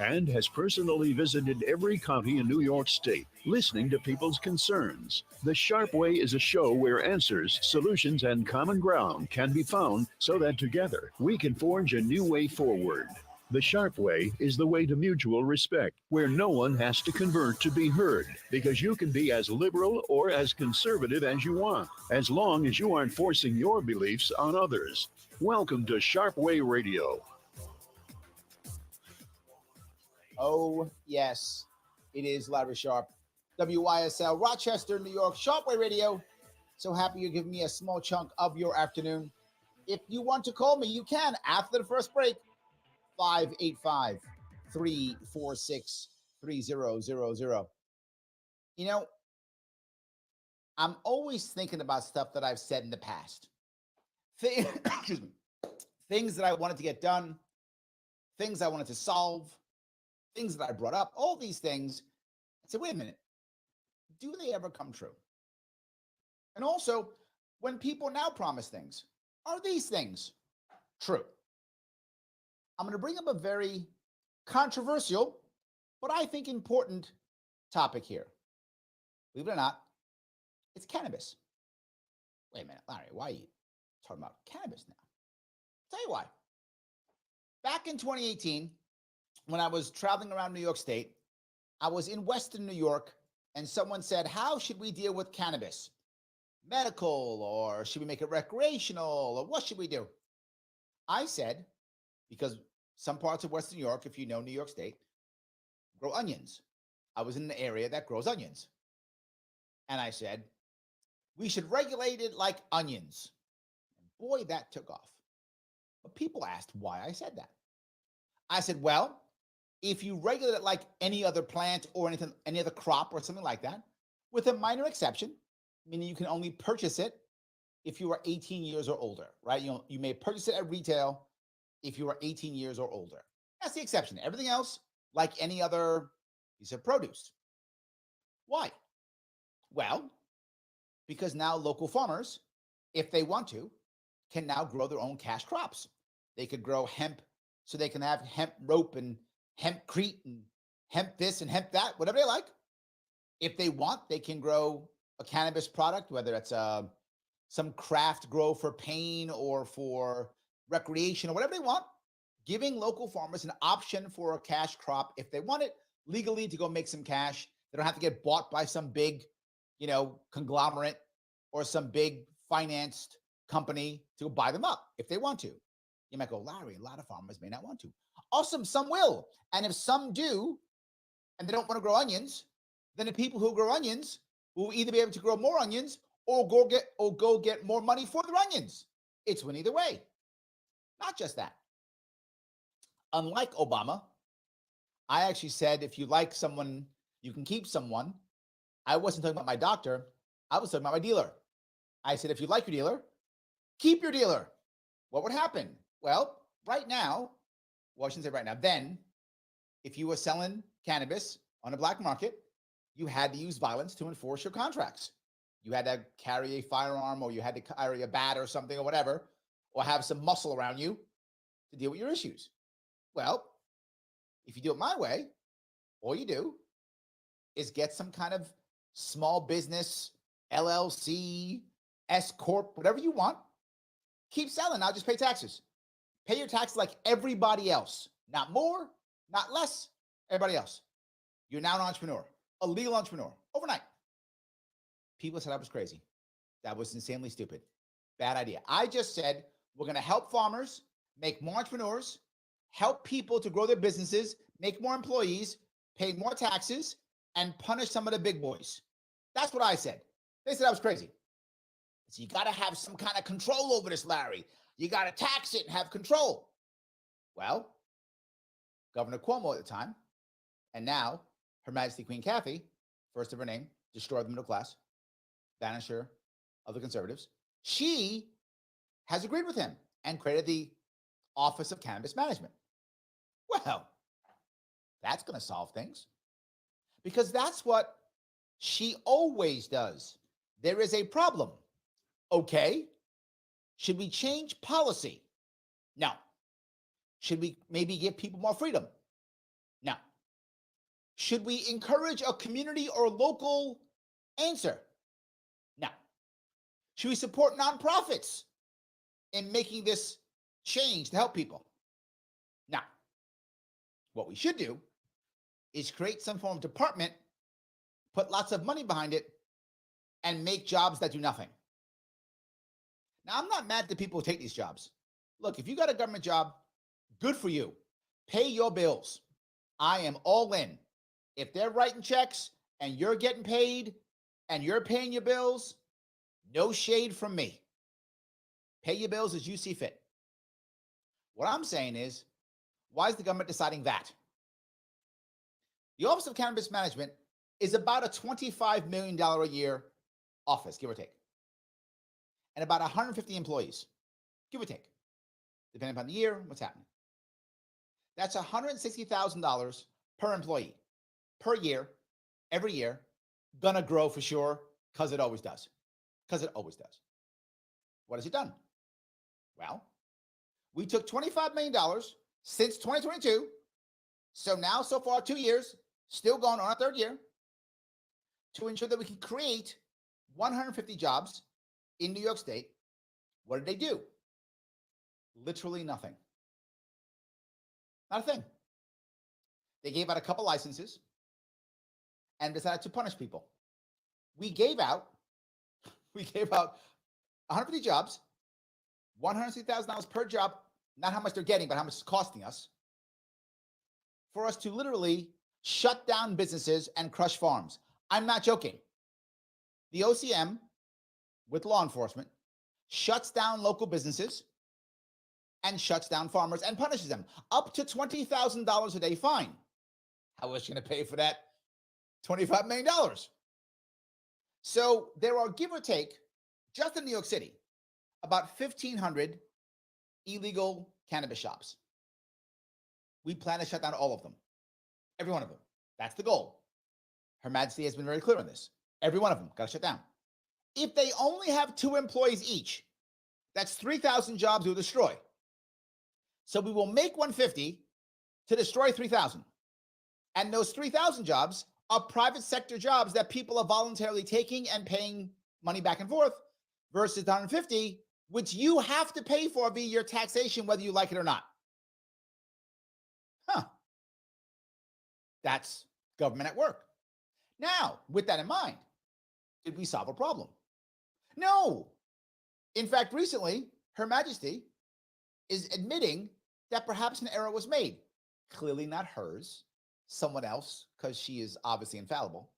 and has personally visited every county in New York State, listening to people's concerns. The Sharpe Way is a show where answers, solutions, and common ground can be found so that together we can forge a new way forward. The Sharpe Way is the way to mutual respect, where no one has to convert to be heard, because you can be as liberal or as conservative as you want, as long as you aren't forcing your beliefs on others. Welcome to Sharpe Way Radio. Oh, yes, it is Larry Sharpe, WYSL, Rochester, New York, Sharpe Way Radio. So happy you're giving me a small chunk of your afternoon. If you want to call me, you can after the first break. 585-346-3000. You know, I'm always thinking about stuff that I've said in the past. Excuse me. Things that I wanted to get done, things I wanted to solve, things that I brought up, all these things. I said, wait a minute, do they ever come true? And also, when people now promise things, are these things true? I'm going to bring up a very controversial, but I think important topic here. Believe it or not, it's cannabis. Wait a minute, Larry, why are you talking about cannabis now? I'll tell you why. Back in 2018, when I was traveling around New York State, I was in Western New York, and someone said, how should we deal with cannabis? Medical, or should we make it recreational, or what should we do? I said, because some parts of Western New York, if you know New York State, grow onions. I was in an area that grows onions. And I said, we should regulate it like onions. And boy, that took off. But people asked why I said that. I said, well, if you regulate it like any other plant or anything, any other crop or something like that, with a minor exception, meaning you can only purchase it if you are 18 years or older, right? You may purchase it at retail if you are 18 years or older. That's the exception. Everything else, like any other piece of produce. Why? Well, because now local farmers, if they want to, can now grow their own cash crops. They could grow hemp, so they can have hemp rope and hempcrete and hemp this and hemp that, whatever they like. If they want, they can grow a cannabis product, whether it's some craft grow for pain or for recreation or whatever they want, giving local farmers an option for a cash crop if they want it legally to go make some cash. They don't have to get bought by some big, conglomerate or some big financed company to buy them up if they want to. You might go, Larry, a lot of farmers may not want to. Awesome, some will. And if some do, and they don't want to grow onions, then the people who grow onions will either be able to grow more onions or go get more money for their onions. It's win either way. Not just that. Unlike Obama, I actually said, if you like someone, you can keep someone. I wasn't talking about my doctor. I was talking about my dealer. I said, if you like your dealer, keep your dealer. What would happen? Well, right now, well, I shouldn't say right now, then, if you were selling cannabis on a black market, you had to use violence to enforce your contracts. You had to carry a firearm, or you had to carry a bat or something or whatever, or have some muscle around you to deal with your issues. Well, if you do it my way, all you do is get some kind of small business, LLC, S Corp, whatever you want. Keep selling. I'll just pay taxes. Pay your taxes like everybody else. Not more, not less, everybody else. You're now an entrepreneur, a legal entrepreneur, overnight. People said I was crazy. That was insanely stupid. Bad idea. I just said, we're going to help farmers make more entrepreneurs, help people to grow their businesses, make more employees, pay more taxes, and punish some of the big boys. That's what I said. They said I was crazy. So you got to have some kind of control over this, Larry. You got to tax it and have control. Well, Governor Cuomo at the time, and now Her Majesty Queen Kathy, first of her name, destroyed the middle class, banisher of the conservatives. She has agreed with him and created the Office of Cannabis Management. Well, that's going to solve things, because that's what she always does. There is a problem. Okay. Should we change policy? No. Should we maybe give people more freedom? No. Should we encourage a community or local answer? No. Should we support nonprofits in making this change to help people? No. What we should do is create some form of department, put lots of money behind it, and make jobs that do nothing. Now, I'm not mad at the people who take these jobs. Look, if you got a government job, good for you. Pay your bills. I am all in. If they're writing checks and you're getting paid and you're paying your bills, no shade from me. Pay your bills as you see fit. What I'm saying is, why is the government deciding that? The Office of Cannabis Management is about a $25 million a year office, give or take, and about 150 employees, give or take, depending upon the year, what's happening. That's $160,000 per employee, per year, every year, gonna grow for sure, because it always does. Because it always does. What has it done? Well, we took $25 million since 2022, so now, so far, 2 years, still going on our third year, to ensure that we can create 150 jobs in New York State. What did they do? Literally nothing. Not a thing. They gave out a couple licenses and decided to punish people. We gave out 150 jobs, $160,000 per job, not how much they're getting, but how much it's costing us, for us to literally shut down businesses and crush farms. I'm not joking. The OCM, with law enforcement, shuts down local businesses and shuts down farmers and punishes them. Up to $20,000 a day fine. How is she going to pay for that $25 million? So there are, give or take, just in New York City, about 1,500 illegal cannabis shops. We plan to shut down all of them. Every one of them. That's the goal. Her Majesty has been very clear on this. Every one of them got to shut down. If they only have 2 employees each, that's 3,000 jobs we'll destroy. So we will make 150 to destroy 3,000. And those 3,000 jobs are private sector jobs that people are voluntarily taking and paying money back and forth, versus 150, which you have to pay for via your taxation, whether you like it or not. That's government at work. Now, with that in mind, did we solve a problem? No. In fact, recently, Her Majesty is admitting that perhaps an error was made. Clearly not hers, someone else, because she is obviously infallible.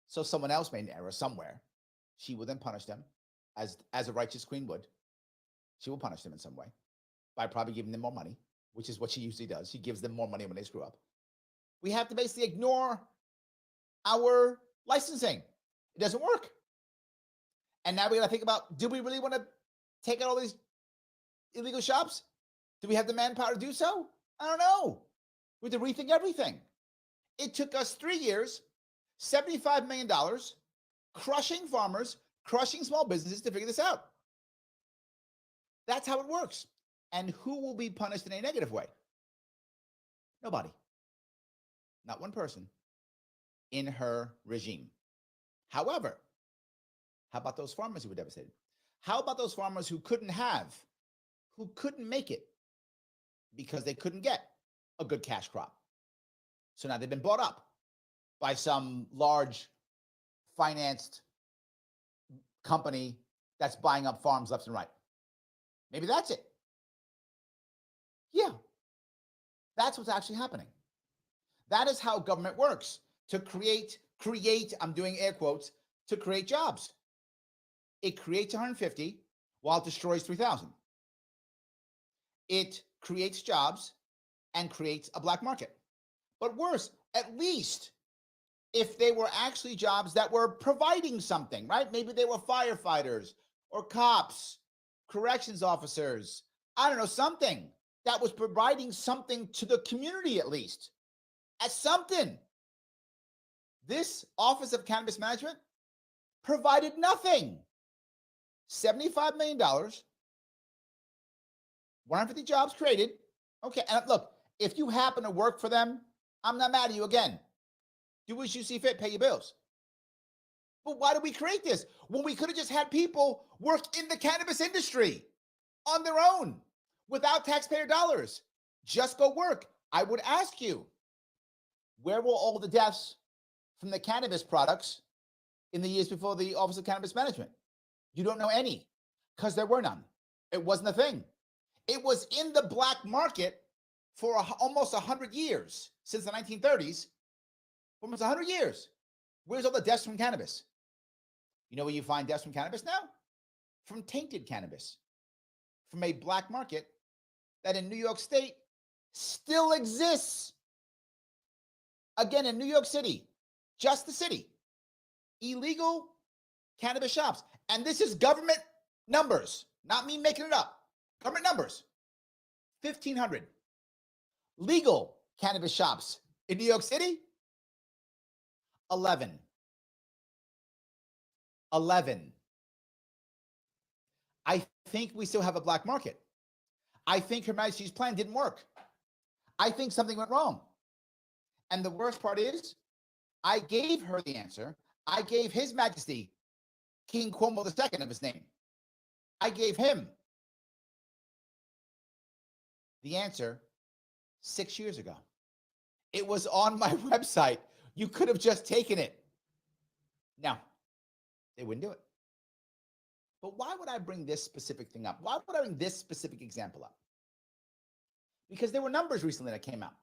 So someone else made an error somewhere. She will then punish them, as a righteous queen would. She will punish them in some way by probably giving them more money, which is what she usually does. She gives them more money when they screw up. We have to basically ignore our licensing. It doesn't work. And now we got to think about, do we really want to take out all these illegal shops? Do we have the manpower to do so? I don't know. We have to rethink everything. It took us 3 years, $75 million, crushing farmers, crushing small businesses to figure this out. That's how it works. And who will be punished in a negative way? Nobody. Not one person in her regime. However, how about those farmers who were devastated? How about those farmers who couldn't make it because they couldn't get a good cash crop? So now they've been bought up by some large financed company that's buying up farms left and right. Maybe that's it. Yeah, that's what's actually happening. That is how government works, to create, I'm doing air quotes, to create jobs. It creates 150 while it destroys 3,000. It creates jobs and creates a black market. But worse, at least if they were actually jobs that were providing something, right? Maybe they were firefighters or cops, corrections officers, I don't know, something that was providing something to the community at least. As something. This Office of Cannabis Management provided nothing. $75 million, 150 jobs created. Okay, and look, if you happen to work for them, I'm not mad at you again. Do as you see fit, pay your bills. But why did we create this? When we could have just had people work in the cannabis industry on their own without taxpayer dollars. Just go work. I would ask you, where were all the deaths from the cannabis products in the years before the Office of Cannabis Management? You don't know any because there were none. It wasn't a thing. It was in the black market for almost 100 years, since the 1930s, almost 100 years. Where's all the deaths from cannabis? You know where you find deaths from cannabis now? From tainted cannabis, from a black market that in New York State still exists. Again, in New York City, just the city, illegal cannabis shops. And this is government numbers, not me making it up. Government numbers, 1,500. Legal cannabis shops in New York City, 11. 11. I think we still have a black market. I think Her Majesty's plan didn't work. I think something went wrong. And the worst part is, I gave her the answer. I gave His Majesty, King Cuomo II of his name. I gave him the answer 6 years ago. It was on my website. You could have just taken it. No, they wouldn't do it. But why would I bring this specific thing up? Why would I bring this specific example up? Because there were numbers recently that came out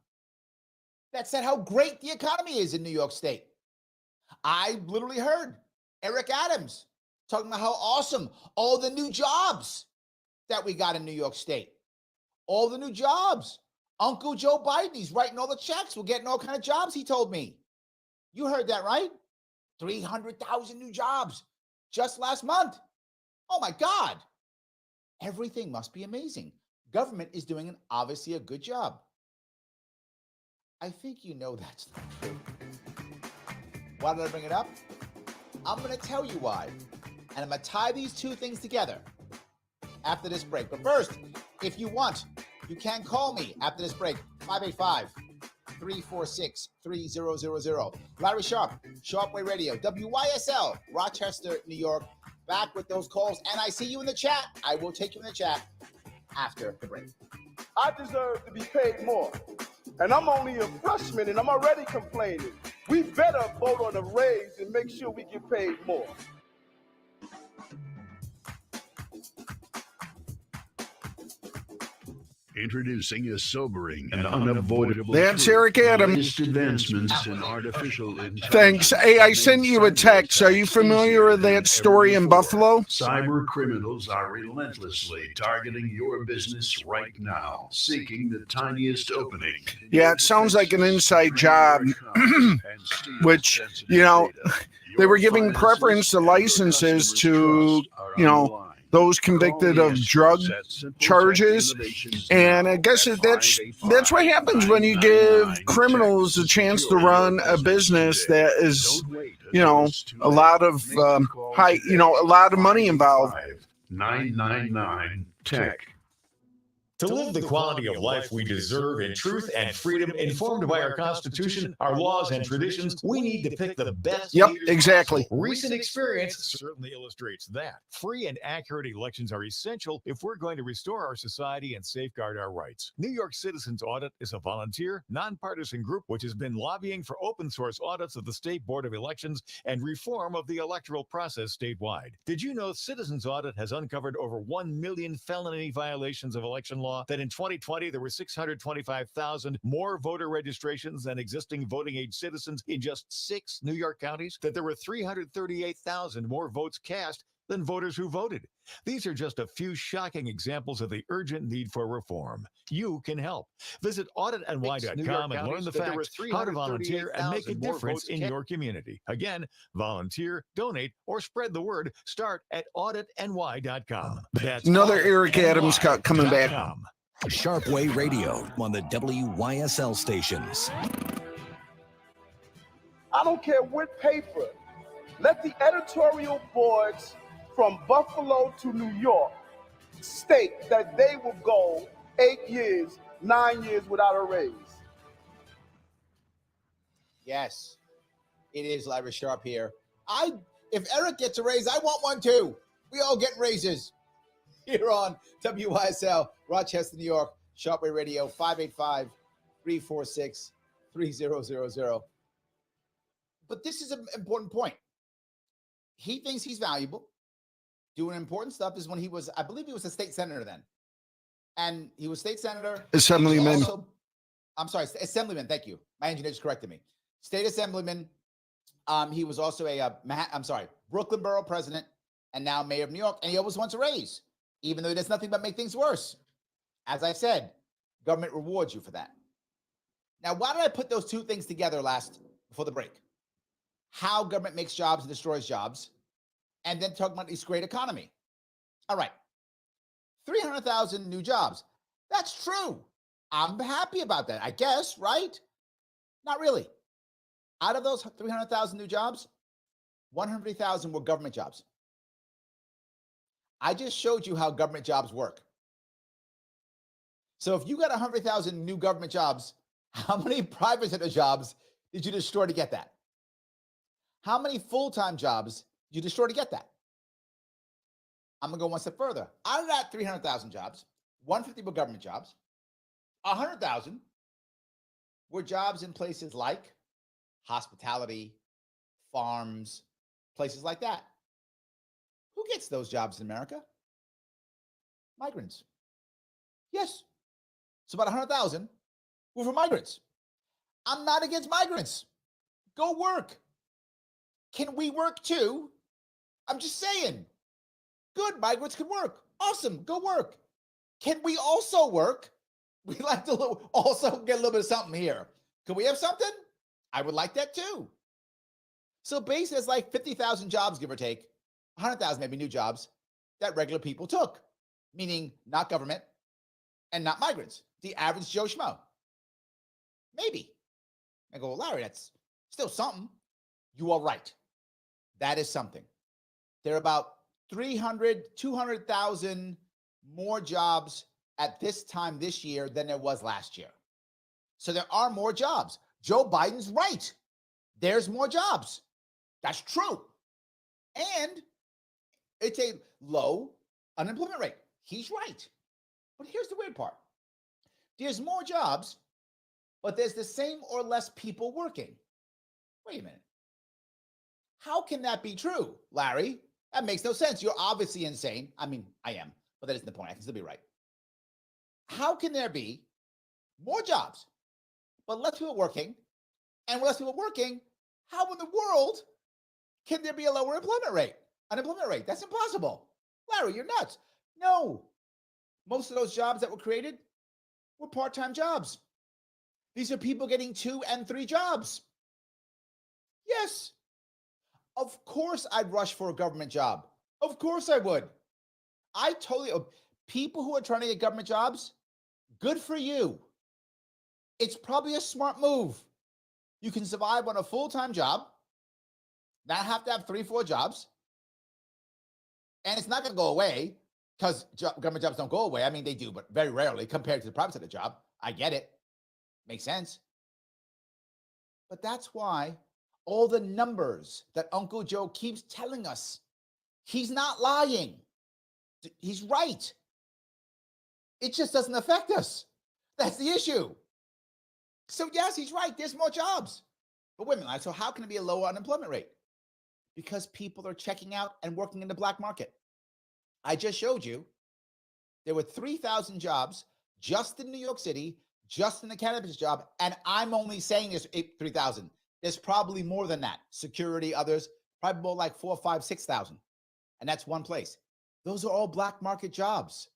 that said how great the economy is in New York State. I literally heard Eric Adams talking about how awesome all the new jobs that we got in New York State. All the new jobs. Uncle Joe Biden, he's writing all the checks. We're getting all kinds of jobs, he told me. You heard that, right? 300,000 new jobs just last month. Oh my God. Everything must be amazing. Government is doing obviously a good job. I think you know that's not true. Why did I bring it up? I'm going to tell you why. And I'm going to tie these two things together after this break. But first, if you want, you can call me after this break, 585-346-3000. Larry Sharpe, Sharpe Way Radio, WYSL, Rochester, New York. Back with those calls. And I see you in the chat. I will take you in the chat after the break. I deserve to be paid more. And I'm only a freshman and I'm already complaining. We better vote on a raise and make sure we get paid more. Introducing a sobering and unavoidable. That's Eric Adams. Advancements in artificial intelligence. Thanks. Hey, I sent you a text. Are you familiar with that story in Buffalo? Cyber criminals are relentlessly targeting your business right now, seeking the tiniest opening. Yeah, it sounds like an inside job, which, you know, they were giving preference to licenses to, you know, those convicted of drug charges. And I guess that's what happens when you give criminals a chance to run a business that is, you know, a lot of a lot of money involved. 999 Tech. To live the quality of life we deserve in truth and freedom, informed by our Constitution, our laws, and traditions, we need to pick the best. Yep, exactly. Recent experience certainly illustrates that. Free and accurate elections are essential if we're going to restore our society and safeguard our rights. New York Citizens Audit is a volunteer, nonpartisan group which has been lobbying for open source audits of the State Board of Elections and reform of the electoral process statewide. Did you know Citizens Audit has uncovered over 1 million felony violations of election law? That in 2020, there were 625,000 more voter registrations than existing voting age citizens in just 6 New York counties, that there were 338,000 more votes cast than voters who voted. These are just a few shocking examples of the urgent need for reform. You can help. Visit auditny.com and learn the facts, how to volunteer and make a difference in your community. Again, volunteer, donate, or spread the word. Start at auditny.com. That's Another Eric Adams cut coming back. Sharpe Way Radio on the WYSL stations. I don't care what paper. Let the editorial boards from Buffalo to New York state that they will go 8 years, 9 years without a raise. Yes. It is Larry Sharpe here. If Eric gets a raise, I want one too. We all get raises here on WYSL, Rochester, New York, Sharpe Way Radio, 585-346-3000. But this is an important point. He thinks he's valuable. Doing important stuff is when he was, I believe he was a state senator then. And he was state senator. Assemblyman. Assemblyman. Thank you. My engineer just corrected me. State assemblyman. He was also Brooklyn Borough president and now mayor of New York. And he always wants a raise, even though he does nothing but make things worse. As I said, government rewards you for that. Now, why did I put those two things together before the break? How government makes jobs and destroys jobs, and then talk about this great economy. All right. 300,000 new jobs. That's true. I'm happy about that, I guess, right? Not really. Out of those 300,000 new jobs, 150,000 were government jobs. I just showed you how government jobs work. So if you got 100,000 new government jobs, how many private sector jobs did you destroy to get that? How many full-time jobs did you destroy to get that? I'm going to go one step further. Out of that 300,000 jobs, 150 were government jobs. 100,000 were jobs in places like hospitality, farms, places like that. Who gets those jobs in America? Migrants. Yes. So about 100,000 were for migrants. I'm not against migrants. Go work. Can we work too? I'm just saying. Good, migrants can work. Awesome, go work. Can we also work? We like to also get a little bit of something here. Can we have something? I would like that too. So basically, it's like 50,000 jobs, give or take, 100,000 maybe new jobs that regular people took, meaning not government and not migrants, the average Joe Schmo. Maybe. I go, well, Larry, that's still something. You are right. That is something. There are about 200,000 more jobs at this time this year than there was last year. So there are more jobs. Joe Biden's right. There's more jobs. That's true. And it's a low unemployment rate. He's right. But here's the weird part. There's more jobs, but there's the same or less people working. Wait a minute. How can that be true, Larry? That makes no sense. You're obviously insane. I mean, I am, but that isn't the point. I can still be right. How can there be more jobs, but less people working? And with less people working, how in the world can there be a lower unemployment rate? That's impossible. Larry, you're nuts. No. Most of those jobs that were created were part-time jobs. These are people getting 2 and 3 jobs. Yes. Of course I'd rush for a government job. Of course I would. People who are trying to get government jobs, good for you. It's probably a smart move. You can survive on a full-time job, not have to have 3-4 jobs, and it's not going to go away because government jobs don't go away. I mean, they do, but very rarely compared to the private sector job. I get it. Makes sense. But that's why all the numbers that Uncle Joe keeps telling us, he's not lying. He's right. It just doesn't affect us. That's the issue. So yes, he's right. There's more jobs. But wait a minute. So how can it be a lower unemployment rate? Because people are checking out and working in the black market. I just showed you there were 3,000 jobs just in New York City, just in the cannabis job. And I'm only saying there's 3,000. There's probably more than that. Security, others, probably more like 4, 5, 6,000. And that's one place. Those are all black market jobs.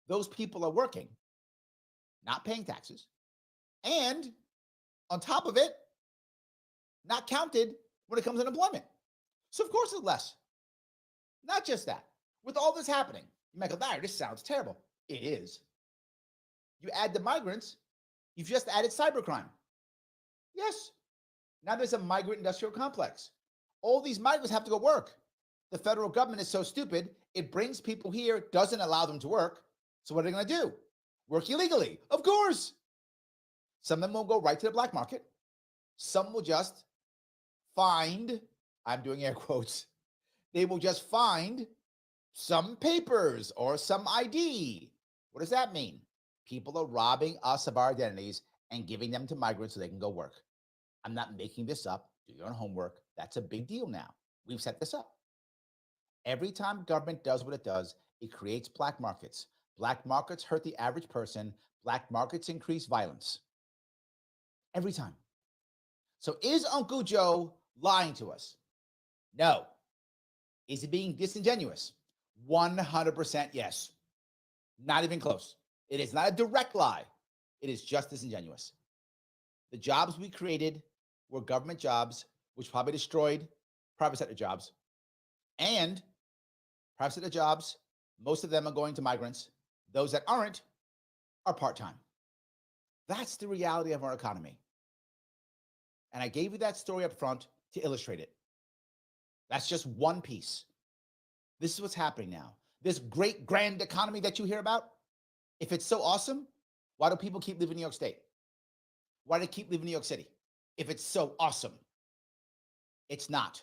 Those people are working, not paying taxes. And on top of it, not counted when it comes to unemployment. So of course it's less. Not just that. With all this happening, you might go, Larry, this sounds terrible. It is. You add the migrants, you've just added cybercrime. Yes. Now there's a migrant industrial complex. All these migrants have to go work. The federal government is so stupid, it brings people here, doesn't allow them to work. So what are they going to do? Work illegally. Of course. Some of them will go right to the black market. Some will just find, I'm doing air quotes, they will just find some papers or some ID. What does that mean? People are robbing us of our identities and giving them to migrants so they can go work. I'm not making this up. Do your own homework. That's a big deal now. We've set this up. Every time government does what it does, it creates black markets. Black markets hurt the average person. Black markets increase violence. Every time. So is Uncle Joe lying to us? No. Is he being disingenuous? 100% yes. Not even close. It is not a direct lie. It is just disingenuous. The jobs we created were government jobs, which probably destroyed private sector jobs. And private sector jobs, most of them are going to migrants. Those that aren't are part-time. That's the reality of our economy. And I gave you that story up front to illustrate it. That's just one piece. This is what's happening now. This great grand economy that you hear about, if it's so awesome, why do people keep living in New York State? Why do they keep living in New York City? If it's so awesome. It's not.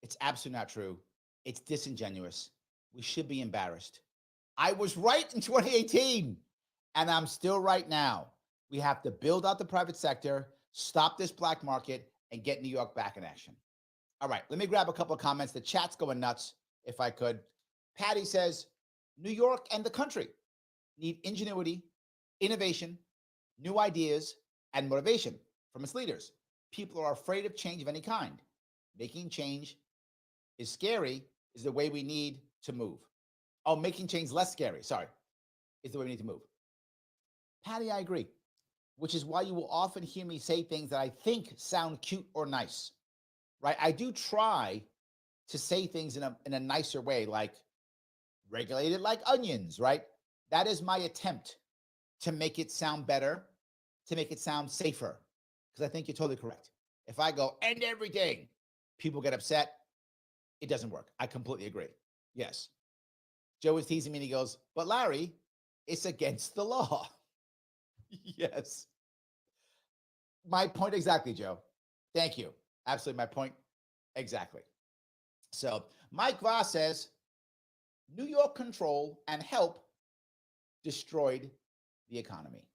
It's absolutely not true. It's disingenuous. We should be embarrassed. I was right in 2018, and I'm still right now. We have to build out the private sector, stop this black market, and get New York back in action. All right, let me grab a couple of comments. The chat's going nuts, if I could. Patty says, New York and the country need ingenuity, innovation, new ideas, and motivation from its leaders. People are afraid of change of any kind. Making change is scary, is the way we need to move. Oh, making change less scary, sorry, is the way we need to move. Patty, I agree, which is why you will often hear me say things that I think sound cute or nice, right? I do try to say things in a nicer way, like regulated like onions, right? That is my attempt to make it sound better, to make it sound safer, because I think you're totally correct. If I go, end everything, people get upset. It doesn't work. I completely agree. Yes. Joe was teasing me and he goes, but Larry, it's against the law. Yes. My point exactly, Joe. Thank you. Absolutely my point exactly. So Mike Voss says, New York control and help destroyed the economy.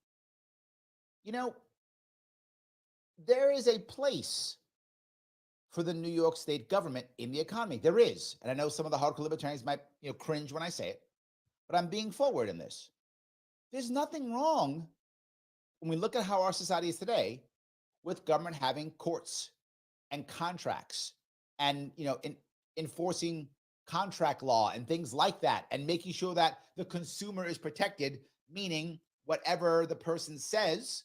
You know, there is a place for the New York State government in the economy. There is. And I know some of the hardcore libertarians might cringe when I say it, but I'm being forward in this. There's nothing wrong when we look at how our society is today with government having courts and contracts and enforcing contract law and things like that, and making sure that the consumer is protected, meaning whatever the person says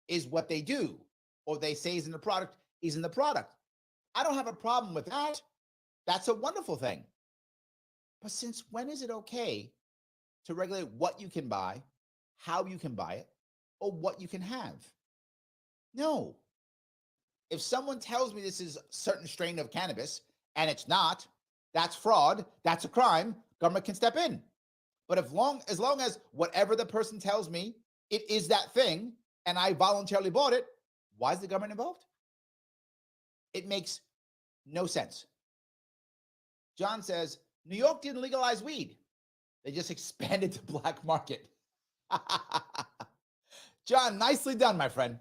is what they do, or they say is in the product is in the product. I don't have a problem with that. That's a wonderful thing. But since when is it okay to regulate what you can buy, how you can buy it, or what you can have? No. If someone tells me this is a certain strain of cannabis and it's not, that's fraud, that's a crime, government can step in. But as long as whatever the person tells me, it is that thing, and I voluntarily bought it, why is the government involved? It makes no sense. John says, New York didn't legalize weed. They just expanded the black market. John, nicely done, my friend.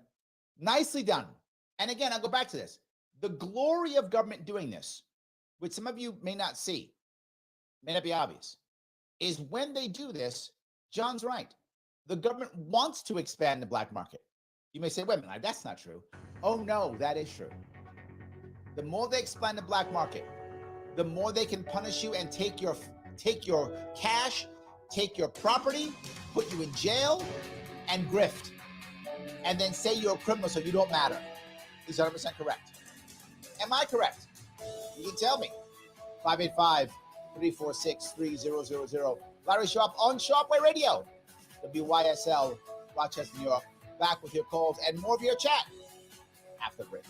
Nicely done. And again, I'll go back to this. The glory of government doing this, which some of you may not see, may not be obvious, is when they do this, John's right. The government wants to expand the black market. You may say, wait a minute, that's not true. Oh no, that is true. The more they expand the black market, the more they can punish you and take your cash, take your property, put you in jail, and grift. And then say you're a criminal so you don't matter. He's 100% correct. Am I correct? You can tell me. 585-346-3000. Larry Sharpe on Sharpe Way Radio. WYSL, Rochester, New York. Back with your calls and more of your chat after the break.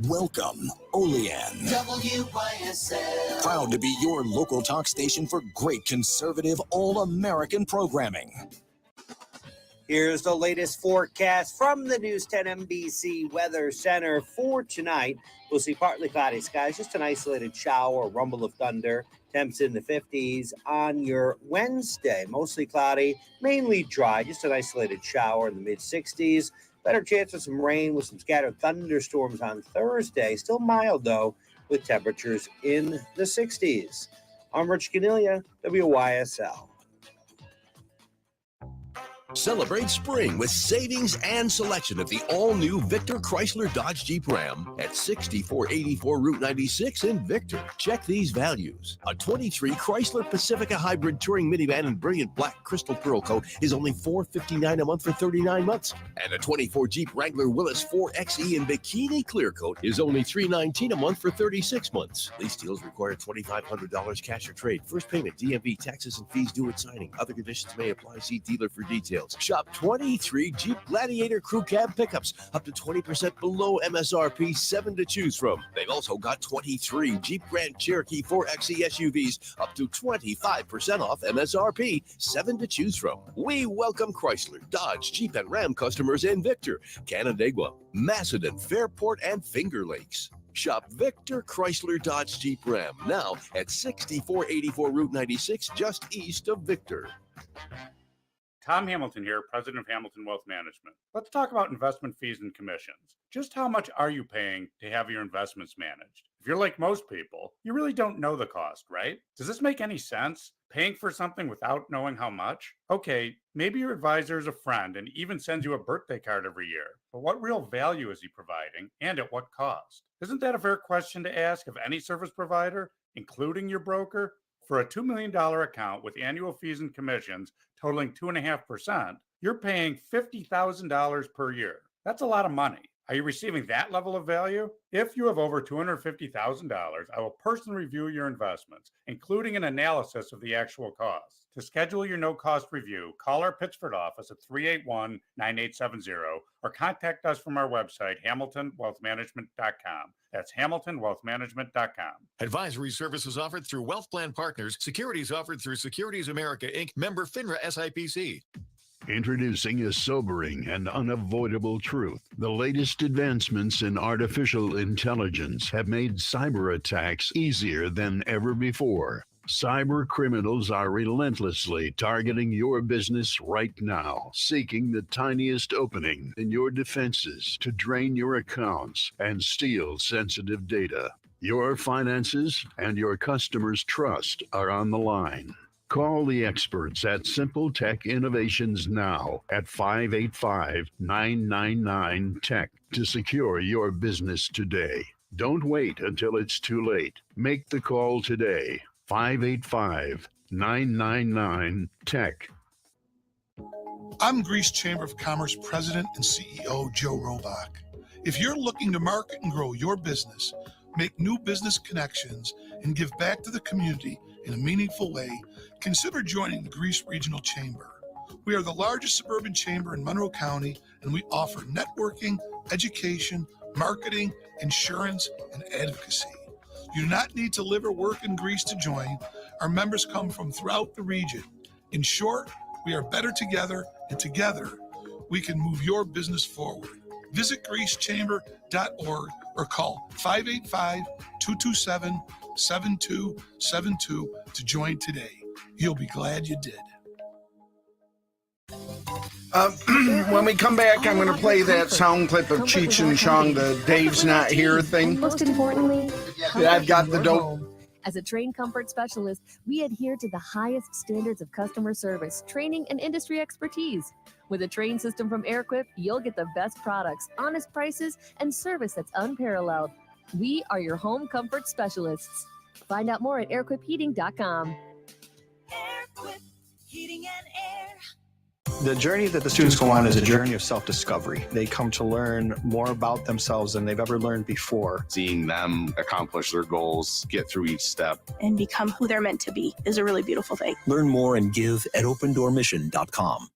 Welcome, Olean. WYSL. Proud to be your local talk station for great conservative, all-American programming. Here's the latest forecast from the News 10 NBC Weather Center for tonight. We'll see partly cloudy skies, just an isolated shower, rumble of thunder. Temps in the 50s on your Wednesday. Mostly cloudy, mainly dry, just an isolated shower in the mid-60s. Better chance of some rain with some scattered thunderstorms on Thursday. Still mild, though, with temperatures in the 60s. I'm Rich Canilia, WYSL. Celebrate spring with savings and selection at the all-new Victor Chrysler Dodge Jeep Ram at 6484 Route 96 in Victor. Check these values. A 23 Chrysler Pacifica Hybrid Touring Minivan in brilliant black crystal pearl coat is only $459 a month for 39 months. And a 24 Jeep Wrangler Willys 4xe in Bikini Clear Coat is only $319 a month for 36 months. Lease deals require $2,500 cash or trade. First payment, DMV, taxes and fees due at signing. Other conditions may apply. See dealer for details. Shop 23 Jeep Gladiator Crew Cab pickups up to 20% below MSRP, 7 to choose from. They've also got 23 Jeep Grand Cherokee 4xe SUVs up to 25% off MSRP, 7 to choose from. We welcome Chrysler, Dodge, Jeep, and Ram customers in Victor, Canandaigua, Macedon, Fairport, and Finger Lakes. Shop Victor Chrysler Dodge Jeep Ram now at 6484 Route 96, just east of Victor. Tom Hamilton here, president of Hamilton Wealth Management. Let's talk about investment fees and commissions. Just how much are you paying to have your investments managed? If you're like most people, you really don't know the cost, right? Does this make any sense? Paying for something without knowing how much? Okay, maybe your advisor is a friend and even sends you a birthday card every year, but what real value is he providing and at what cost? Isn't that a fair question to ask of any service provider, including your broker? For a $2 million account with annual fees and commissions totaling 2.5%, you're paying $50,000 per year. That's a lot of money. Are you receiving that level of value? If you have over $250,000, I will personally review your investments, including an analysis of the actual costs. To schedule your no-cost review, call our Pittsford office at 381-9870 or contact us from our website, hamiltonwealthmanagement.com. That's hamiltonwealthmanagement.com. Advisory services offered through Wealth Plan Partners. Securities offered through Securities America, Inc., member FINRA SIPC. Introducing a sobering and unavoidable truth. The latest advancements in artificial intelligence have made cyber attacks easier than ever before. Cyber criminals are relentlessly targeting your business right now, seeking the tiniest opening in your defenses to drain your accounts and steal sensitive data. Your finances and your customers' trust are on the line. Call the experts at Simple Tech Innovations now at 585-999-TECH to secure your business today. Don't wait until it's too late. Make the call today. 585-999-TECH. I'm Greece Chamber of Commerce President and CEO Joe Robach. If you're looking to market and grow your business, make new business connections, and give back to the community in a meaningful way, consider joining the Greece Regional Chamber. We are the largest suburban chamber in Monroe County, and we offer networking, education, marketing, insurance, and advocacy. You do not need to live or work in Greece to join. Our members come from throughout the region. In short, we are better together, and together we can move your business forward. Visit greecechamber.org or call 585-227-7272 to join today. You'll be glad you did. When we come back, I'm going to play that sound clip of Cheech and Chong, the Dave's Not Here thing. Most importantly, I've got the dope. As a trained comfort specialist, we adhere to the highest standards of customer service, training, and industry expertise. With a train system from AirQuip, you'll get the best products, honest prices, and service that's unparalleled. We are your home comfort specialists. Find out more at airquipheating.com. AirQuip Heating and Air. The journey that the students go on is a journey of self-discovery. They come to learn more about themselves than they've ever learned before. Seeing them accomplish their goals, get through each step, and become who they're meant to be is a really beautiful thing. Learn more and give at opendoormission.com.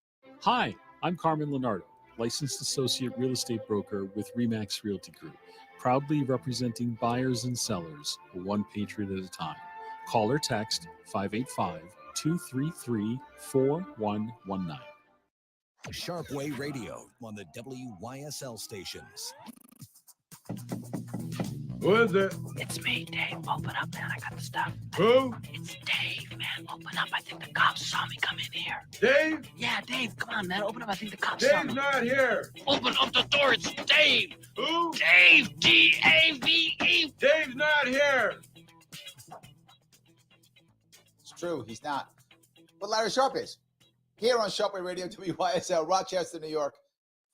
Hi, I'm Carmen Leonardo, licensed associate real estate broker with RE/MAX Realty Group, proudly representing buyers and sellers one patriot at a time. Call or text 585-233-4119. Sharpe Way Radio on the WYSL stations. Who is it? It's me, Dave. Open up, man. I got the stuff. Who? It's Dave, man. Open up. I think the cops saw me come in here. Dave? Yeah, Dave. Come on, man. Open up. I think the cops saw me. Dave's not here. Open up the door. It's Dave. Who? Dave. D-A-V-E. Dave's not here. It's true. He's not. But Larry Sharpe is. Here on Sharpe Way Radio, WYSL, Rochester, New York,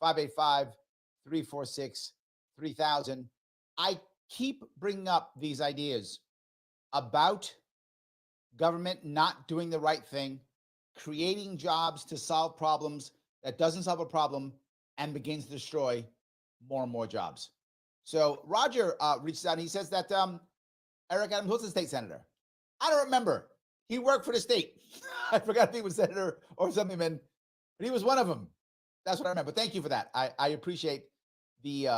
585-346-3000. I keep bringing up these ideas about government not doing the right thing, creating jobs to solve problems that doesn't solve a problem and begins to destroy more and more jobs. So Roger reaches out and he says that Eric Adams was a state senator. I don't remember. He worked for the state. I forgot if he was senator or something, man, but he was one of them. That's what I remember. Thank you for that. I appreciate the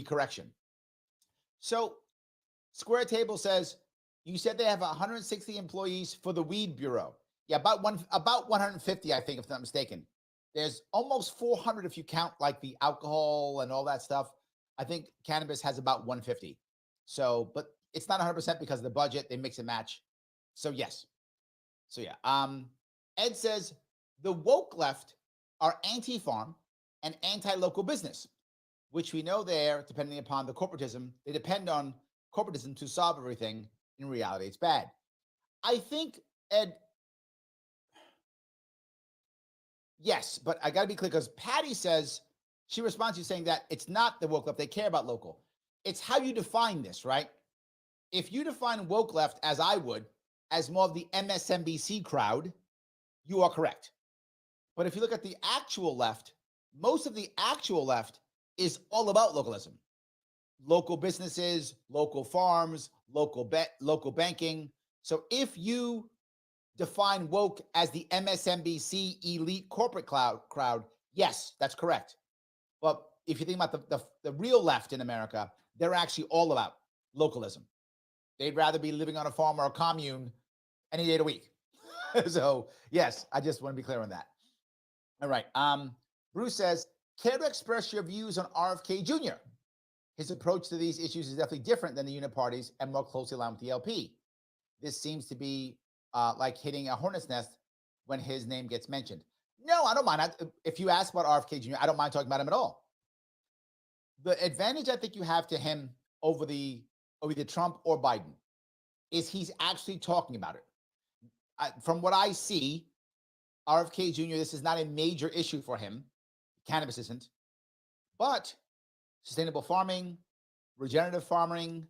correction. So Square Table says, you said they have 160 employees for the Weed Bureau. Yeah, about 150, I think, if I'm not mistaken. There's almost 400 if you count like the alcohol and all that stuff. I think cannabis has about 150. So, but it's not 100% because of the budget. They mix and match. So yes. So yeah. Ed says the woke left are anti-farm and anti-local business, which we know they're depending upon the corporatism. They depend on corporatism to solve everything. In reality, it's bad. I think, Ed, yes, but I got to be clear because Patty says, she responds to you saying that it's not the woke left. They care about local. It's how you define this, right? If you define woke left, as I would, as more of the MSNBC crowd, you are correct. But if you look at the actual left, most of the actual left is all about localism. Local businesses, local farms, local banking. So if you define woke as the MSNBC elite corporate crowd, yes, that's correct. But if you think about the real left in America, they're actually all about localism. They'd rather be living on a farm or a commune any day of the week. So yes, I just want to be clear on that. All right. Bruce says, care to express your views on RFK Jr.? His approach to these issues is definitely different than the unit parties and more closely aligned with the LP. This seems to be like hitting a hornet's nest when his name gets mentioned. No, I don't mind. If you ask about RFK Jr., I don't mind talking about him at all. The advantage I think you have to him over either Trump or Biden is he's actually talking about it. From what I see, RFK Jr., this is not a major issue for him. Cannabis isn't. But sustainable farming, regenerative farming,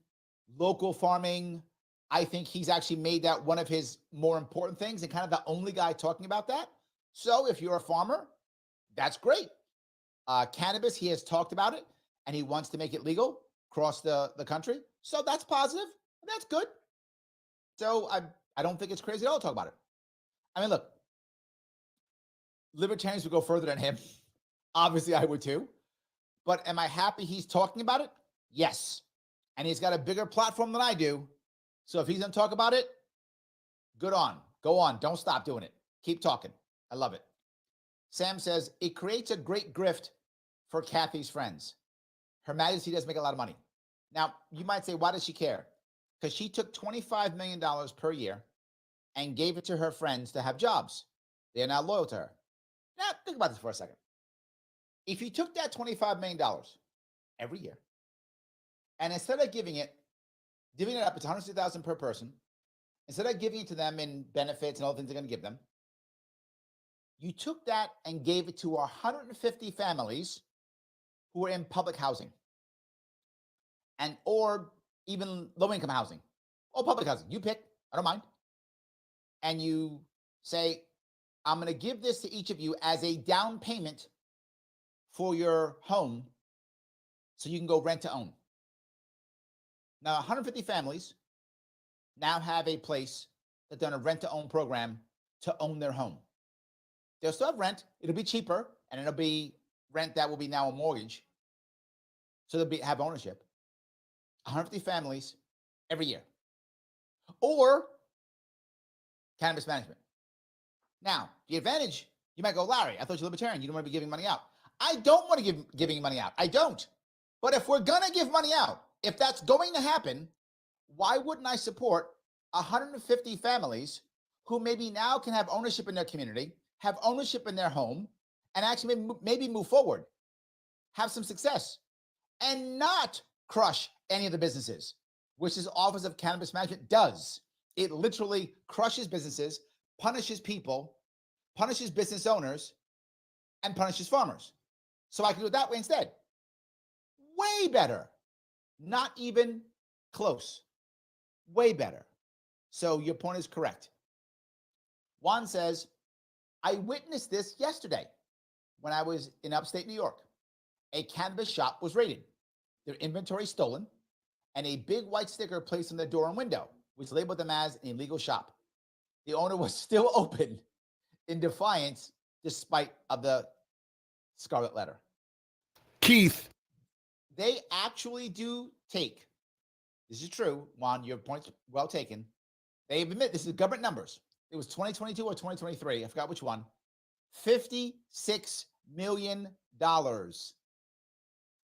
local farming, I think he's actually made that one of his more important things and kind of the only guy talking about that. So if you're a farmer, that's great. Cannabis, he has talked about it and he wants to make it legal across the country. So that's positive. That's good. So I don't think it's crazy at all to talk about it. I mean, look, libertarians would go further than him. Obviously, I would too. But am I happy he's talking about it? Yes. And he's got a bigger platform than I do. So if he's going to talk about it, good on. Go on. Don't stop doing it. Keep talking. I love it. Sam says, it creates a great grift for Kathy's friends. Her Majesty does make a lot of money. Now, you might say, why does she care? Because she took $25 million per year and gave it to her friends to have jobs. They are now loyal to her. Now, think about this for a second. If you took that $25 million every year, and instead of divvying it up, it's $160,000 per person, instead of giving it to them in benefits and all the things they're going to give them, you took that and gave it to 150 families who are in public housing or even low-income housing or public housing. You pick, I don't mind. And you say, I'm going to give this to each of you as a down payment for your home so you can go rent to own. Now, 150 families now have a place that's done a rent to own program to own their home. They'll still have rent. It'll be cheaper, and it'll be rent that will be now a mortgage. So they'll have ownership. 150 families every year. Or cannabis management. Now, the advantage, you might go, Larry, I thought you're libertarian. You don't want to be giving money out. I don't want to give giving money out. I don't. But if we're going to give money out, if that's going to happen, why wouldn't I support 150 families who maybe now can have ownership in their community, have ownership in their home, and actually maybe move forward, have some success, and not crush any of the businesses, which this Office of Cannabis Management does. It literally crushes businesses, punishes people, punishes business owners, and punishes farmers. So I can do it that way instead. Way better. Not even close. Way better. So your point is correct. Juan says, I witnessed this yesterday when I was in upstate New York. A cannabis shop was raided, their inventory stolen, and a big white sticker placed on the door and window, which labeled them as an illegal shop. The owner was still open in defiance despite of the scarlet letter. Keith. They actually do take, this is true, Juan, your point's well taken. They admit, this is government numbers. It was 2022 or 2023, I forgot which one. $56 million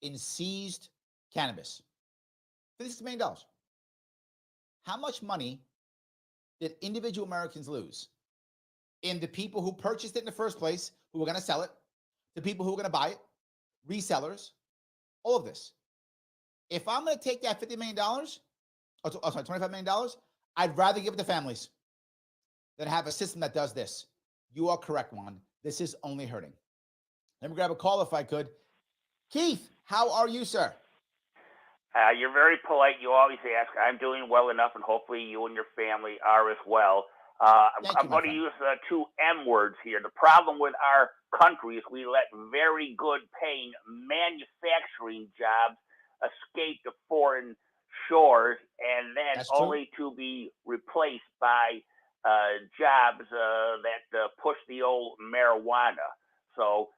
in seized cannabis. $56 million. How much money did individual Americans lose in the people who purchased it in the first place, who were going to sell it, the people who were going to buy it, resellers, all of this? If I'm going to take that $50 million, $25 million, I'd rather give it to families than have a system that does this. You are correct, Juan. This is only hurting. Let me grab a call if I could. Keith, how are you, sir? You're very polite. You always ask. I'm doing well enough, and hopefully you and your family are as well. I'm going to use the two M words here. The problem with our country is we let very good paying manufacturing jobs escape to foreign shores, and then only to be replaced by jobs that push the old marijuana. So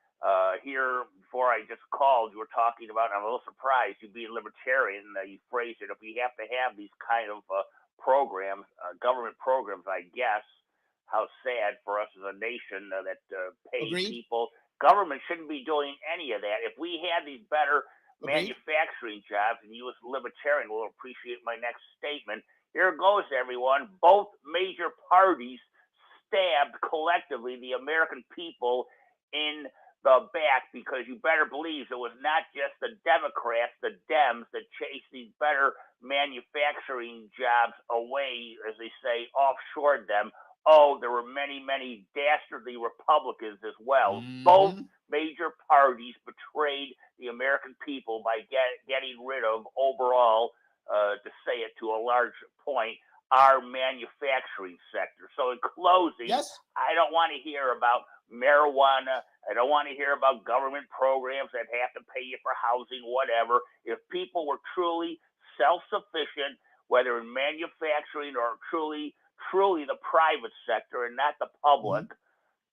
here, before I just called, you were talking about, I'm a little surprised, you being libertarian, you phrased it, if we have to have these kind of programs, government programs, I guess, how sad for us as a nation that pay people. Government shouldn't be doing any of that. If we had these better manufacturing jobs, and you as a libertarian will appreciate my next statement, here goes, everyone. Both major parties stabbed collectively the American people in the back, because you better believe it was not just the Democrats, the Dems, that chased these better manufacturing jobs away, as they say, offshored them. Oh, there were many, many dastardly Republicans as well. Both major parties betrayed the American people by getting rid of overall, to say it to a large point, our manufacturing sector. So in closing, I don't want to hear about marijuana. I don't want to hear about government programs that have to pay you for housing, whatever. If people were truly self-sufficient, whether in manufacturing or truly the private sector and not the public,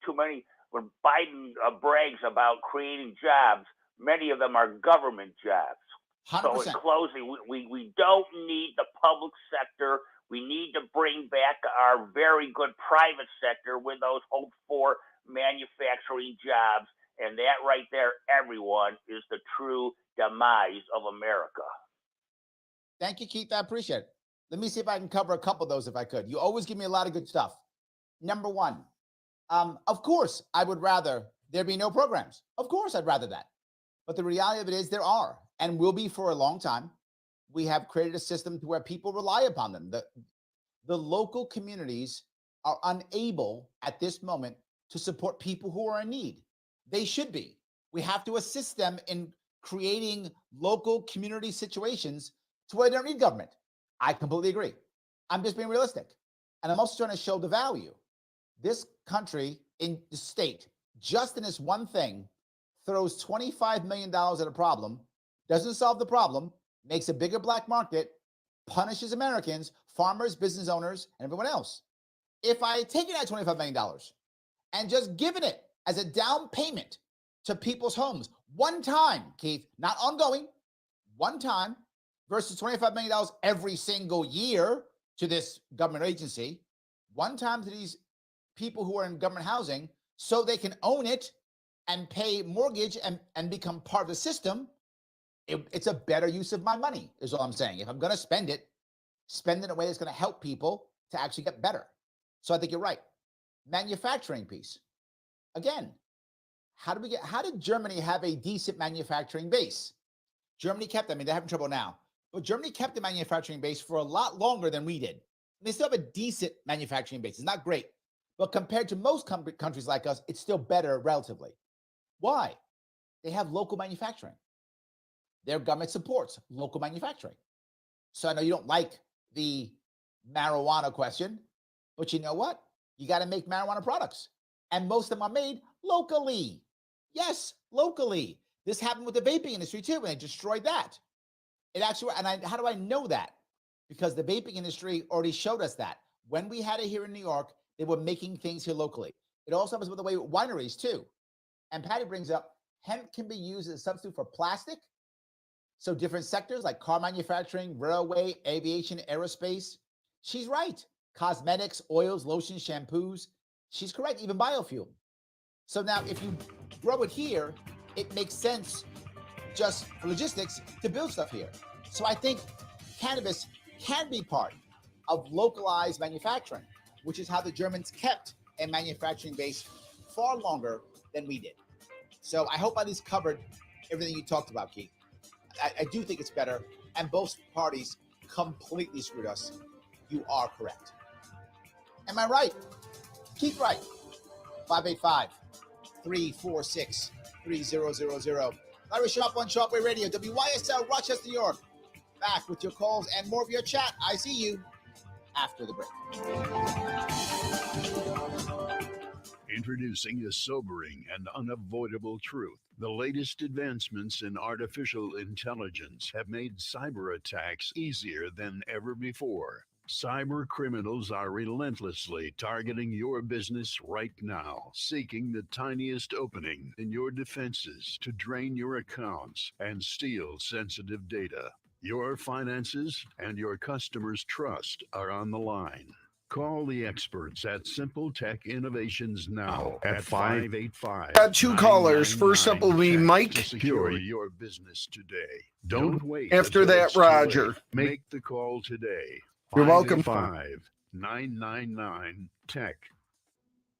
too many, when Biden brags about creating jobs, many of them are government jobs. 100%. So in closing, we don't need the public sector. We need to bring back our very good private sector with those hoped for manufacturing jobs. And that right there, everyone, is the true demise of America. Thank you, Keith. I appreciate it. Let me see if I can cover a couple of those if I could. You always give me a lot of good stuff. Number one, of course, I would rather there be no programs. Of course, I'd rather that. But the reality of it is there are, and will be for a long time. We have created a system to where people rely upon them. The local communities are unable at this moment to support people who are in need. They should be. We have to assist them in creating local community situations to where they don't need government. I completely agree. I'm just being realistic. And I'm also trying to show the value. This country, in the state, just in this one thing, throws $25 million at a problem, doesn't solve the problem, makes a bigger black market, punishes Americans, farmers, business owners, and everyone else. If I had taken that $25 million and just given it as a down payment to people's homes, one time, Keith, not ongoing, one time, versus $25 million every single year to this government agency, one time to these people who are in government housing so they can own it and pay mortgage and become part of the system, it's a better use of my money, is all I'm saying. If I'm going to spend it in a way that's going to help people to actually get better. So I think you're right. Manufacturing piece. Again, how did Germany have a decent manufacturing base? Germany kept, they're having trouble now, but Germany kept the manufacturing base for a lot longer than we did. They still have a decent manufacturing base. It's not great, but compared to most countries like us, it's still better relatively. Why? They have local manufacturing. Their government supports local manufacturing. So I know you don't like the marijuana question, but you know what? You got to make marijuana products. And most of them are made locally. Yes, locally. This happened with the vaping industry too, and they destroyed that. It actually, how do I know that? Because the vaping industry already showed us that. When we had it here in New York, they were making things here locally. It also happens with the way with wineries too. And Patty brings up, hemp can be used as a substitute for plastic. So different sectors like car manufacturing, railway, aviation, aerospace. She's right. Cosmetics, oils, lotions, shampoos. She's correct, even biofuel. So now if you grow it here, it makes sense just for logistics to build stuff here. So I think cannabis can be part of localized manufacturing, which is how the Germans kept a manufacturing base far longer than we did. So I hope I at least covered everything you talked about, Keith. I do think it's better, and both parties completely screwed us. You are correct. Am I right? Keith right. 585-346-3000. Larry Sharpe on Sharpe Way Radio, WYSL, Rochester, New York. Back with your calls and more of your chat. I see you after the break. Introducing a sobering and unavoidable truth. The latest advancements in artificial intelligence have made cyber attacks easier than ever before. Cyber criminals are relentlessly targeting your business right now, seeking the tiniest opening in your defenses to drain your accounts and steal sensitive data. Your finances and your customers' trust are on the line. Call the experts at Simple Tech Innovations now at 585. Got two callers. First up will be Mike. Secure your business today. Don't wait. After that, Roger. Make the call today. You're welcome. 585-999-TECH.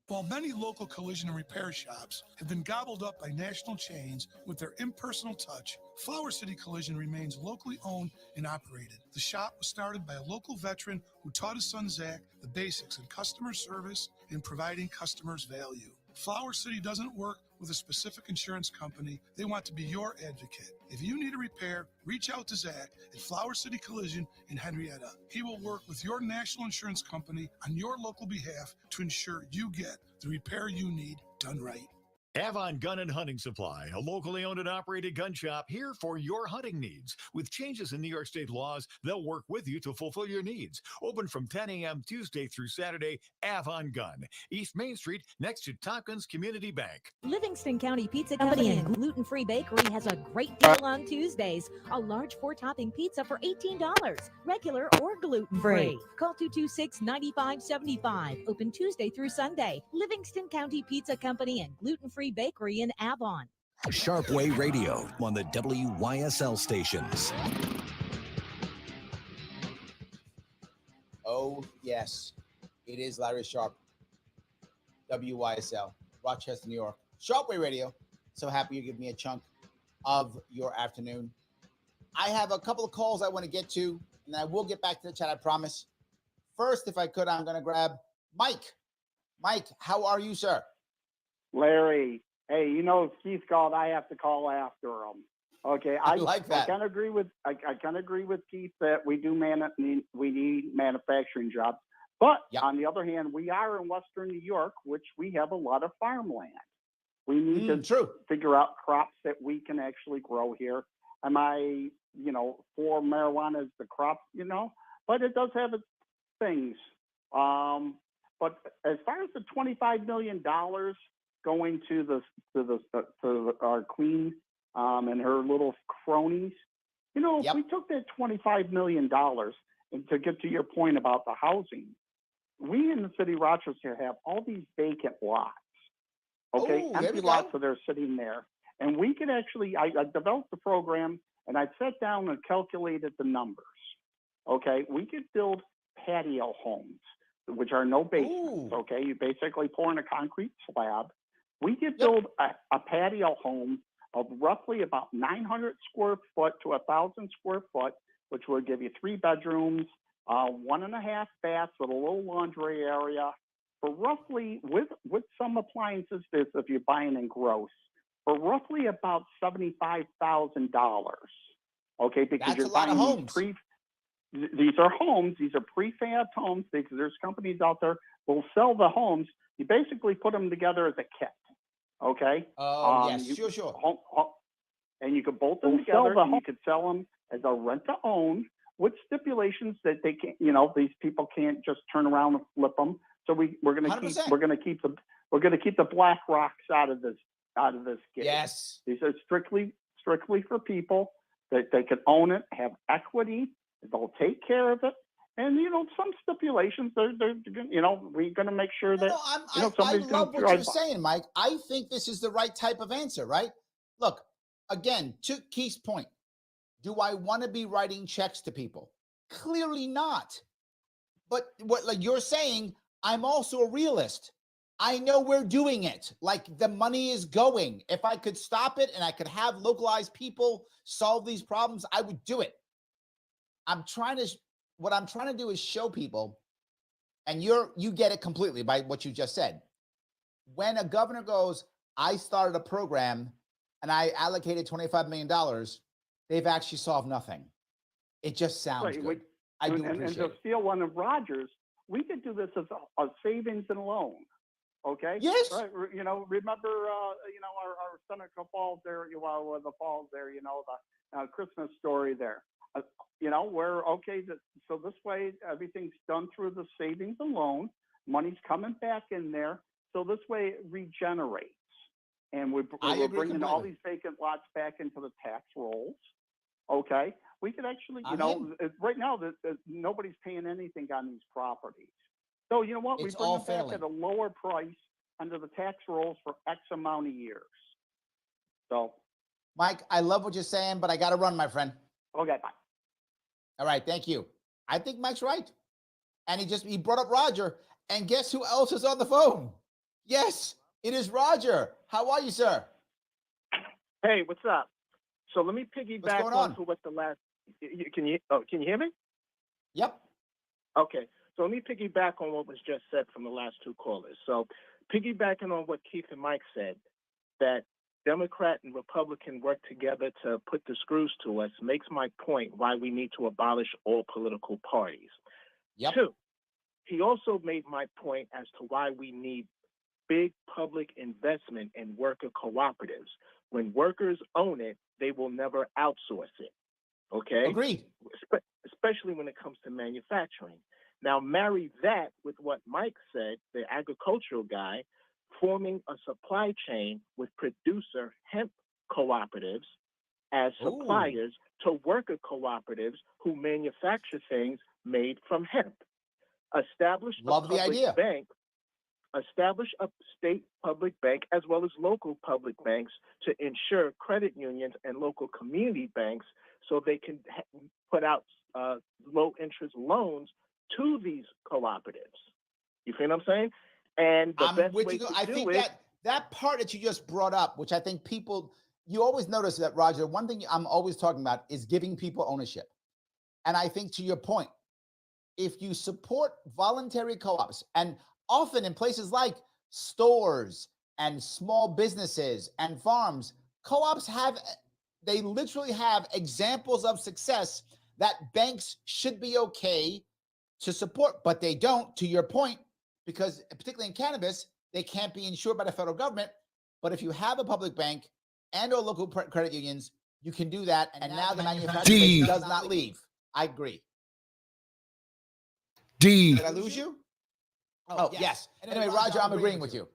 While many local collision and repair shops have been gobbled up by national chains with their impersonal touch, Flower City Collision remains locally owned and operated. The shop was started by a local veteran who taught his son Zach the basics in customer service and providing customers value. Flower City doesn't work with a specific insurance company. They want to be your advocate. If you need a repair, reach out to Zach at Flower City Collision in Henrietta. He will work with your national insurance company on your local behalf to ensure you get the repair you need done right. Avon Gun and Hunting Supply, a locally owned and operated gun shop here for your hunting needs. With changes in New York State laws, they'll work with you to fulfill your needs. Open from 10 a.m. Tuesday through Saturday, Avon Gun, East Main Street, next to Tompkins Community Bank. Livingston County Pizza Company and Gluten Free Bakery has a great deal on Tuesdays. A large 4-topping pizza for $18, regular or gluten free. Call 226-9575. Open Tuesday through Sunday. Livingston County Pizza Company and Gluten Free Bakery in Avon. Sharpe Way Radio on the WYSL stations. Oh, yes. It is Larry Sharpe, WYSL, Rochester, New York. Sharpe Way Radio. So happy you give me a chunk of your afternoon. I have a couple of calls I want to get to, and I will get back to the chat, I promise. First, if I could, I'm going to grab Mike. Mike, how are you, sir? Larry, hey, you know, if Keith called, I have to call after him. Okay, I like that. I kind of agree with Keith that we need manufacturing jobs, But on the other hand, we are in Western New York, which we have a lot of farmland. We need to figure out crops that we can actually grow here. Am I, for marijuana as the crop, but it does have its things. But as far as the $25 million going to our queen and her little cronies, if we took that $25 million, and to get to your point about the housing, we in the city of Rochester have all these vacant lots, empty lots that are sitting there. And we can actually, I developed the program and I sat down and calculated the numbers. We could build patio homes, which are no basements. You basically pour in a concrete slab. We could build a patio home of roughly about 900 square foot to 1,000 square foot, which would give you 3 bedrooms, 1.5 baths with a little laundry area, for roughly, with some appliances, this if you're buying in gross, for roughly about $75,000. Because that's you're a lot buying of homes. These are homes. These are prefab homes because there's companies out there will sell the homes. You basically put them together as a kit. Yes, sure. And you could bolt them together. And you could sell them as a rent-to-own with stipulations that they can't. These people can't just turn around and flip them. So we're going to keep the black rocks out of this game. Yes. These are strictly for people that they can own it, have equity. They'll take care of it, and some stipulations. They're we're going to make sure that somebody's I going love to what you're saying, Mike. I think this is the right type of answer, right? Look, again, to Keith's point, do I want to be writing checks to people? Clearly not. But what, like you're saying, I'm also a realist. I know we're doing it. Like the money is going. If I could stop it and I could have localized people solve these problems, I would do it. What I'm trying to do is show people, and you get it completely by what you just said. When a governor goes, I started a program and I allocated $25 million, they've actually solved nothing. It just sounds good. I do appreciate and to steal one of Rogers, we could do this as a savings and loan. Yes. Right. Remember, our Seneca Falls there, the falls there, the Christmas story there. So this way everything's done through the savings and loan. Money's coming back in there. So this way it regenerates. And we're bringing all these vacant lots back into the tax rolls. We could actually, right now, nobody's paying anything on these properties. So you know what? We bring them back at a lower price under the tax rolls for X amount of years. So, Mike, I love what you're saying, but I got to run, my friend. Okay, bye. All right, thank you. I think Mike's right. And he brought up Roger. And guess who else is on the phone? Yes, it is Roger. How are you, sir? Hey, what's up? So let me piggyback on to what the last. Can you hear me? Yep. Okay. So let me piggyback on what was just said from the last two callers. So piggybacking on what Keith and Mike said, that Democrat and Republican work together to put the screws to us makes my point why we need to abolish all political parties. Yep. Two, he also made my point as to why we need big public investment in worker cooperatives. When workers own it, they will never outsource it. Okay? Agreed. Especially when it comes to manufacturing. Now, marry that with what Mike said, the agricultural guy, forming a supply chain with producer hemp cooperatives as suppliers to worker cooperatives who manufacture things made from hemp. Establish a state public bank as well as local public banks to ensure credit unions and local community banks so they can put out low interest loans to these cooperatives. You feel what I'm saying? And the best way to do I think it, that part that you just brought up, which I think people, you always notice that, Roger, one thing I'm always talking about is giving people ownership. And I think to your point, if you support voluntary co-ops, and often in places like stores and small businesses and farms, co-ops they literally have examples of success that banks should be okay to support, but they don't, to your point, because particularly in cannabis, they can't be insured by the federal government. But if you have a public bank and or local credit unions, you can do that. And now the manufacturing base does not leave. I agree. D. Did I lose you? Oh, yes. Anyway, Roger, I'm agreeing with you.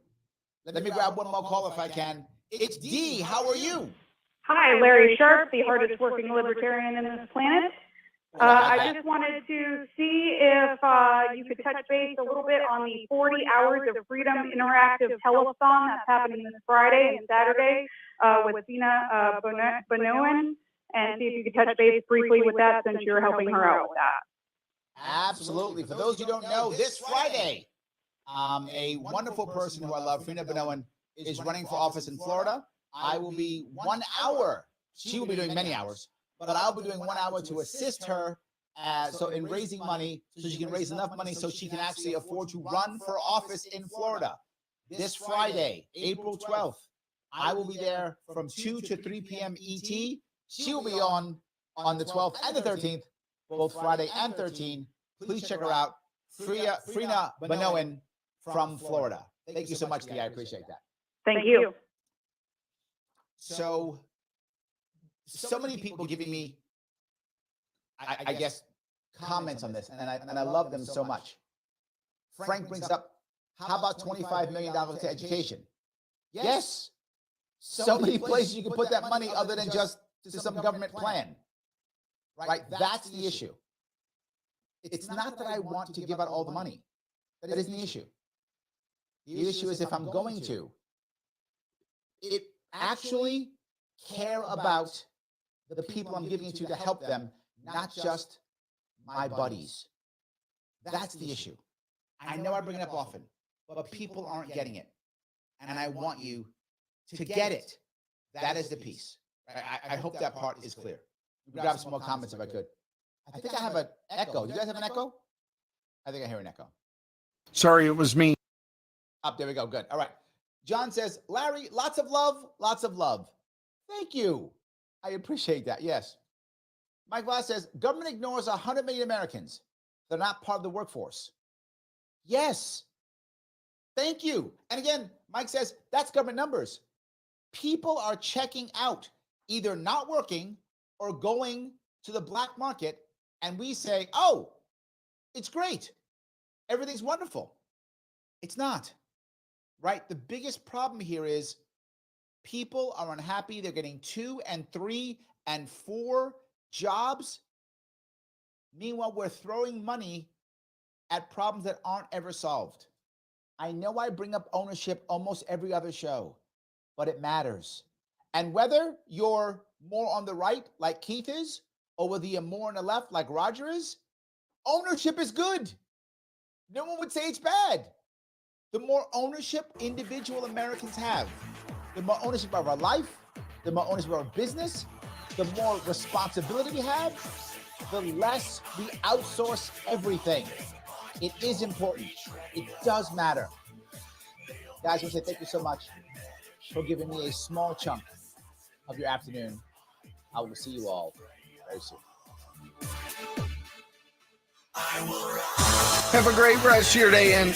Let me grab one more call if I can. It's D. How are you? Hi, Larry Sharpe, the hardest working libertarian in this planet. I just wanted to see if you could touch base a little bit on the 40 Hours of Freedom Interactive Telethon that's happening this Friday and Saturday with Sina Benoen, and see if you could touch base briefly with that since you're helping her out with that. Absolutely. For those who don't know, this Friday, a wonderful person who I love, Frina Benoen, is running for office in Florida. I will be 1 hour. She will be doing many hours, but I'll be doing 1 hour to assist her so in raising money, so she can raise enough money so she can actually afford to run for office in Florida. This Friday, April 12th, I will be there from 2 to 3 p.m. ET. She will be on the 12th and the 13th, both Friday and 13th. Please check her out. Frina Benoen from Florida. Thank you so much, Dee. I appreciate that. Thank you. So many people giving me, I guess, comments on this, and I love them so much. Frank brings up, how about $25 million to education? Yes. So many places you can put that money other than just to some government plan. Right? That's the issue. It's not that I want to give out all the money. That isn't the issue. The issue is if I'm going to, it actually care about the people I'm giving it to help them, not just my buddies. That's the issue. I know I bring it up often, but people aren't getting it. And I want you to get it. That is the piece. I hope that part is clear. Grab some more comments if I could. I think I have an echo. Do you guys have an echo? I think I hear an echo. Sorry, it was me. Up there we go. Good. All right. John says, Larry, lots of love, lots of love. Thank you. I appreciate that. Yes. Mike Glass says, government ignores 100 million Americans. They're not part of the workforce. Yes. Thank you. And again, Mike says, that's government numbers. People are checking out, either not working or going to the black market. And we say, oh, it's great. Everything's wonderful. It's not. Right? The biggest problem here is people are unhappy. They're getting 2 and 3 and 4 jobs. Meanwhile, we're throwing money at problems that aren't ever solved. I know I bring up ownership almost every other show, but it matters. And whether you're more on the right, like Keith is, or whether you're more on the left, like Roger is, ownership is good. No one would say it's bad. The more ownership individual Americans have, the more ownership of our life, the more ownership of our business, the more responsibility we have, the less we outsource everything. It is important. It does matter. Guys, I want to say thank you so much for giving me a small chunk of your afternoon. I will see you all very soon. Have a great rest of your day, and